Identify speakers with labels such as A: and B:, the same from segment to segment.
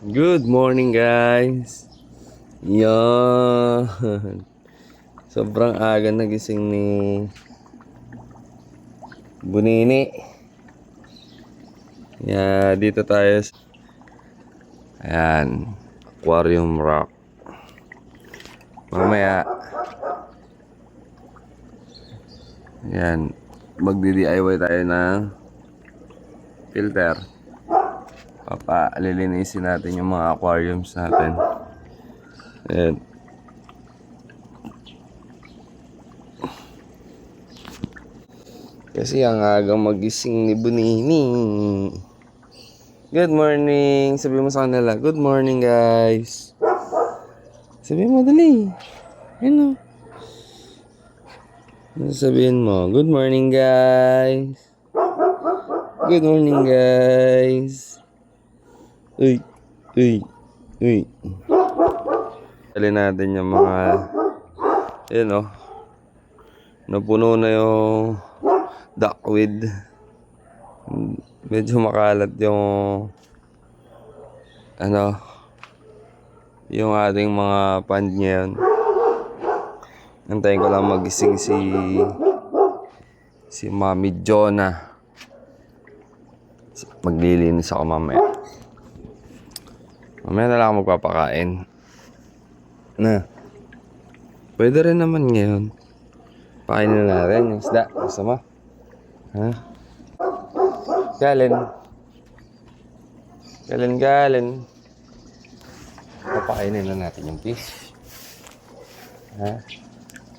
A: Good morning guys. Yan. Sobrang aga nagising ni Bunini. Dito tayo. Ayan. Aquarium Rock. Mamaya. Ayan. Magdi-DIY tayo ng filter. Lilinisin natin yung mga aquariums natin. Ayan. Kasi ang aga magising ni Bunini. Good morning. Sabi mo sa kanila, good morning guys. Sabi mo dali. Ano? Sabihin mo, good morning guys. Good morning guys. Uy. Dali natin yung mga napuno na yung duckweed. Medyo makalat yung yung ating mga pond ngayon. Antayin ko lang magising si Mami Jonah. Maglilinis ako mamaya. Mamaya na lang ako magpapakain. Pwede rin naman ngayon. Pakainin na natin yung isda. Gusto mo? Ha? Galen. Papakainin na natin yung fish. Ha?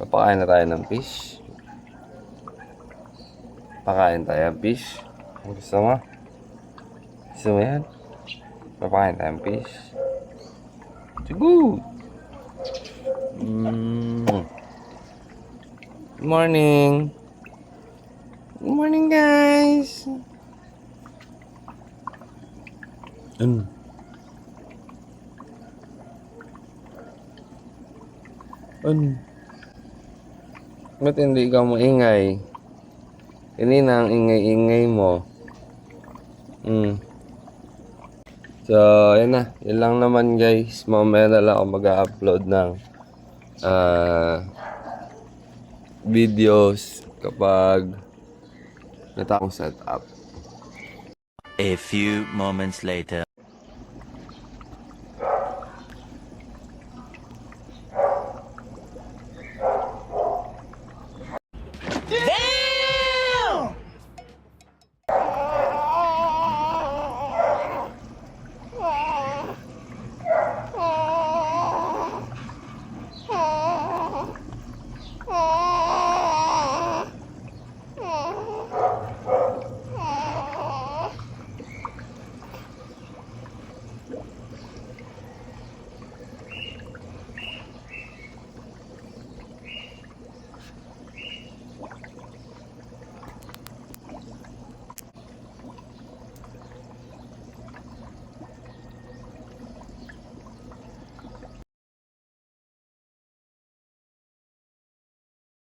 A: Papakain na tayo ng fish. Pakain tayo ng fish. Gusto mo? Gusto mo yan? Papakain tayo ng fish. Good morning. Good morning, guys. Ba't hindi ka maingay? Kanina ang ingay-ingay mo. So, yan na. Yan lang naman guys. Mamaya na lang ako mag-upload ng videos kapag natapos setup.
B: A few moments later.